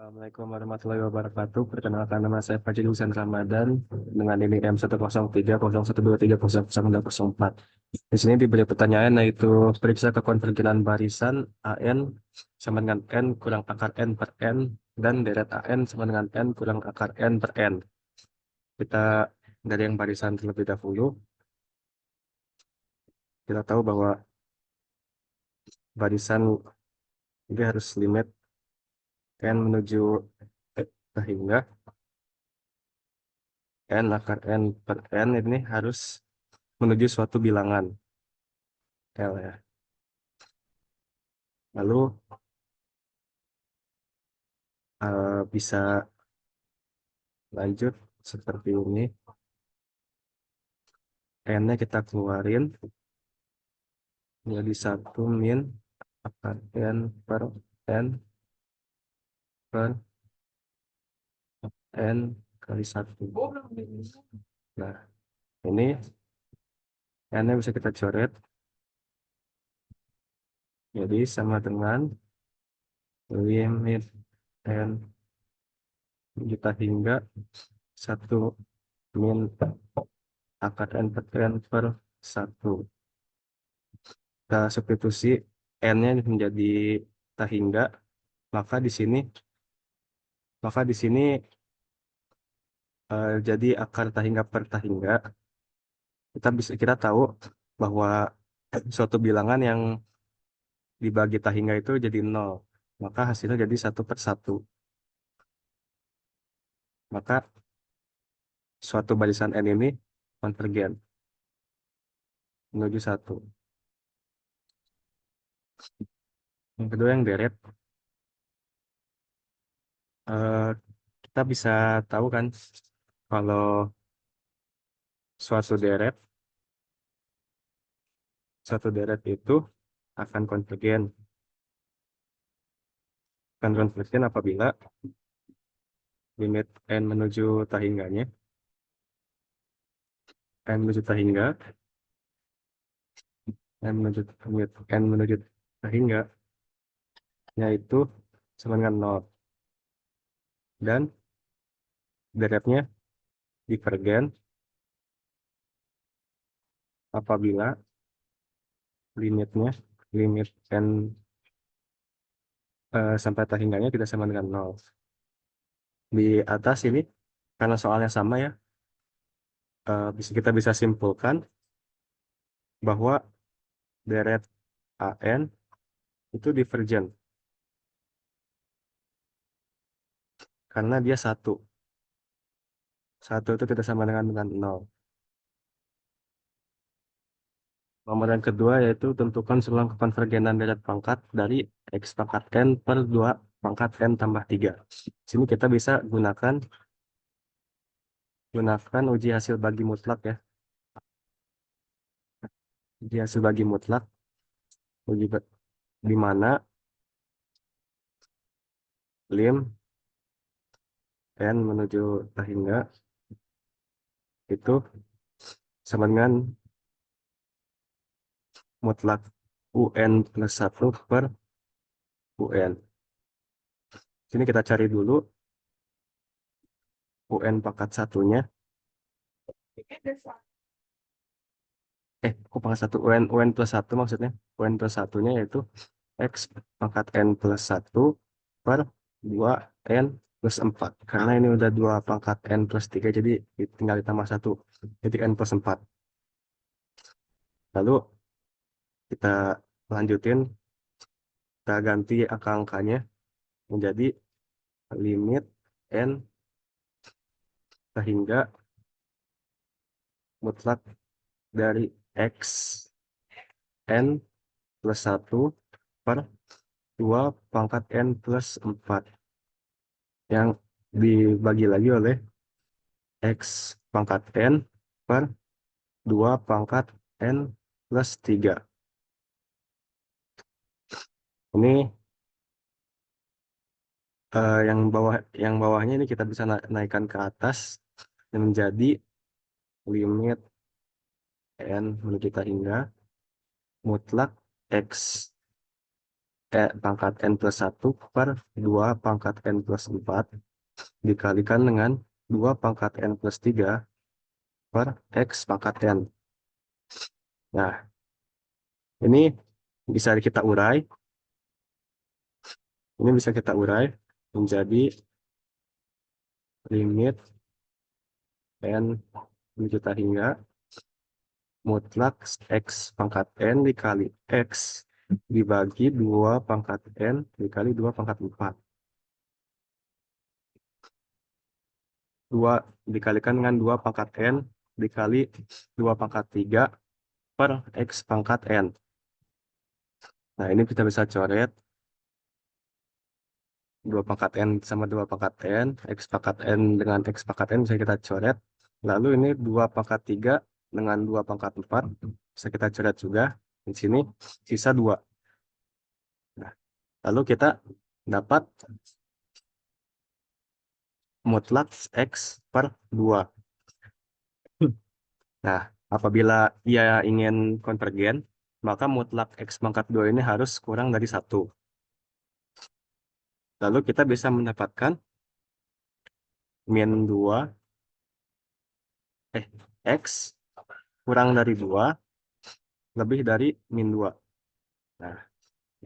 Assalamualaikum warahmatullahi wabarakatuh. Perkenalkan nama saya Fajri Husain Ramadan dengan NIM 103, 013, 012, 300, 4. Di sini diberi pertanyaan yaitu periksa kekonvergenan barisan AN sama dengan N kurang akar N per N dan deret AN sama dengan N kurang akar N per N. Kita dari yang barisan terlebih dahulu, kita tahu bahwa barisan ini harus limit N menuju sehingga N akar N per N ini harus menuju suatu bilangan L ya. Lalu bisa lanjut seperti ini. N-nya kita keluarin jadi 1 min akar N per N per N kali 1. Nah, ini N-nya bisa kita coret. Jadi sama dengan limit N kita hingga 1 min akar N per N per 1. Kita substitusi N-nya menjadi tahingga, maka di sini jadi akar tahingga per tahingga kita tahu bahwa suatu bilangan yang dibagi tahingga itu jadi 0, maka hasilnya jadi 1/1. Maka suatu barisan N ini konvergen menuju 1. Yang kedua yang deret, eh, kita bisa tahu kan kalau suatu deret itu akan konvergen apabila limit N menuju tahingganya N menuju tahingga N menuju tahingga yaitu sama dengan 0 dan deretnya divergen apabila limit N sampai tahingganya tidak sama dengan 0. Di atas ini karena soalnya sama ya, kita bisa simpulkan bahwa deret AN itu divergen karena dia satu itu tidak sama dengan 0. Nomor yang kedua yaitu tentukan selang kekonvergenan deret pangkat dari X pangkat N per 2 pangkat N tambah 3. Sini kita bisa gunakan uji hasil bagi mutlak ya. Uji hasil bagi mutlak di mana lim N menuju tahingga itu sama dengan mutlak UN plus 1 per UN. Sini kita cari dulu UN pangkat satunya. Kok pangkat satu? UN plus 1 maksudnya. UN plus satunya yaitu X pangkat N plus 1 per 2 N plus 4. Karena ini udah 2 pangkat N plus 3, jadi tinggal ditambah 1. Jadi N plus 4. Lalu kita lanjutin, kita ganti angka-angkanya menjadi limit N sehingga mutlak dari X N plus 1 per 2 pangkat N plus 4 yang dibagi lagi oleh X pangkat N per 2 pangkat N plus 3. Ini yang bawahnya ini kita bisa naikkan ke atas dan menjadi limit N menuju hingga mutlak X pangkat n plus 1 per 2 pangkat n plus 4 dikalikan dengan 2 pangkat n plus 3 per x pangkat n. Nah, ini bisa kita urai. Ini bisa kita urai menjadi limit n menjuta hingga mutlak x pangkat n dikali x dibagi 2 pangkat n dikali 2 pangkat 4. 2 dikalikan dengan 2 pangkat n dikali 2 pangkat 3 per x pangkat n. Nah, ini kita bisa coret 2 pangkat n sama 2 pangkat n, x pangkat n dengan x pangkat n bisa kita coret. Lalu ini 2 pangkat 3 dengan 2 pangkat 4 bisa kita coret juga. Di sini sisa 2. Nah, lalu kita dapat mutlak x per 2. Nah, apabila ia ingin konvergen, maka mutlak x pangkat 2 ini harus kurang dari 1. Lalu kita bisa mendapatkan min 2, x kurang dari 2 lebih dari min 2. Nah,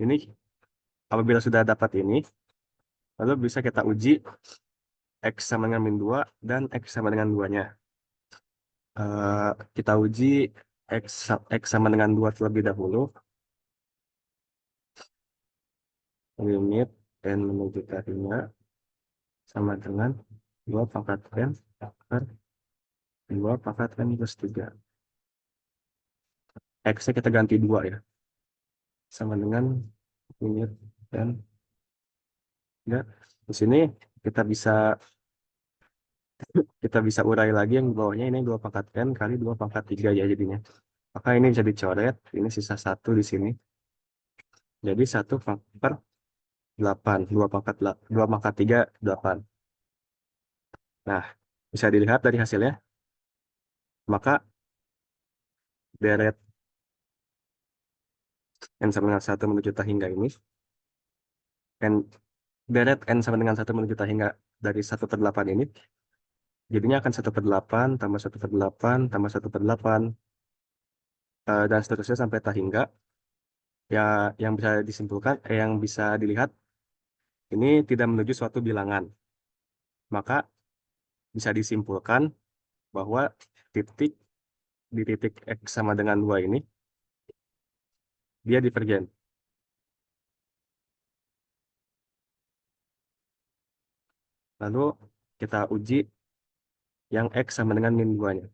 ini apabila sudah dapat ini, lalu bisa kita uji x sama dengan min 2 dan x sama dengan 2-nya. Kita uji x sama dengan 2 terlebih dahulu. Limit n menuju ke 5 sama dengan 2 pangkat n per 2 pangkat n plus 3. X-nya kita ganti 2 ya. Sama dengan limit n. Ya, di sini kita bisa urai lagi yang di bawahnya ini 2 pangkat n kali 2 pangkat 3 ya jadinya. Maka ini bisa dicoret, ini sisa 1 di sini. Jadi 1 per 8, 2 pangkat 3, 8. Nah, bisa dilihat dari hasilnya, maka deret n sama dengan 1 menuju juta hingga ini, n, deret n sama dengan 1 menuju juta hingga dari 1 per 8 ini, jadinya akan 1 per 8, tambah 1 per 8, tambah 1 per 8, dan seterusnya sampai tak hingga. Ya, yang bisa disimpulkan, yang bisa dilihat, ini tidak menuju suatu bilangan. Maka bisa disimpulkan bahwa titik di titik X sama dengan 2 ini, dia divergen. Lalu kita uji yang X sama dengan min 2-nya.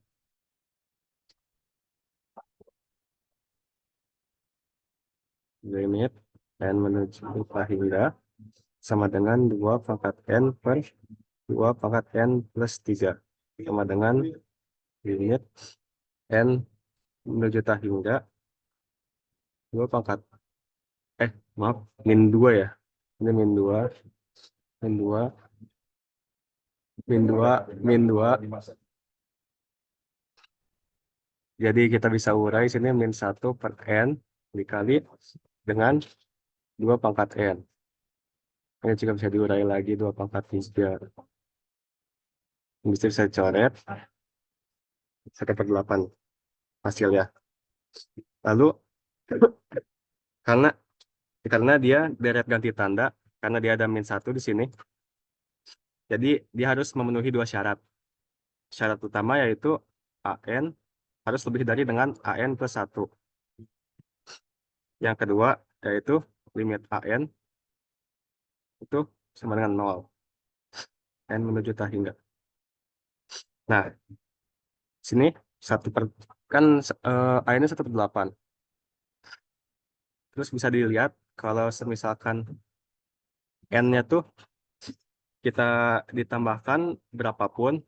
Limit n menuju hingga sama dengan 2 pangkat n per 2 pangkat n plus 3. Sama dengan limit n menuju hingga 2 pangkat. Maaf, min 2 ya. Ini min 2, min 2, min 2, min 2. Jadi kita bisa urai sini min 1 per n dikali dengan 2 pangkat n. Ini juga bisa diurai lagi 2 pangkat 3. Bisa saya coret 1 per 8 hasilnya. Lalu karena dia deret ganti tanda, karena dia ada min 1 di sini, jadi dia harus memenuhi 2 syarat. Syarat utama yaitu AN harus lebih dari dengan AN plus 1. Yang kedua yaitu limit AN itu sama dengan 0. N menuju tak hingga. Nah, sini 1 per, kan AN-nya 1 per 8. Terus bisa dilihat kalau misalkan N-nya tuh kita ditambahkan berapapun,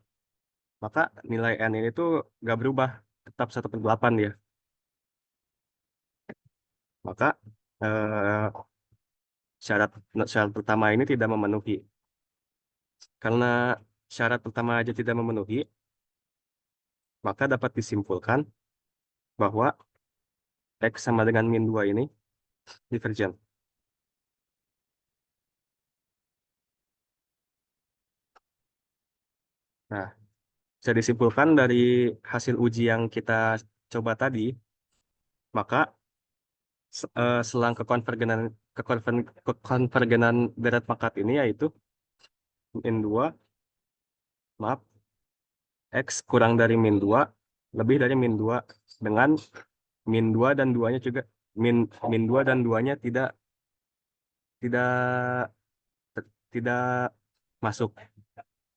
maka nilai N ini tuh nggak berubah, tetap 1 per 8 dia. Maka eh, syarat syarat pertama ini tidak memenuhi. Karena syarat pertama aja tidak memenuhi, maka dapat disimpulkan bahwa X sama dengan min 2 ini divergen. Nah, bisa disimpulkan dari hasil uji yang kita coba tadi, maka selang kekonvergenan deret pangkat ini yaitu min 2, maaf, X kurang dari min 2 lebih dari min 2 dengan min 2 dan 2-nya juga min min 2 dan 2-nya tidak tidak tidak masuk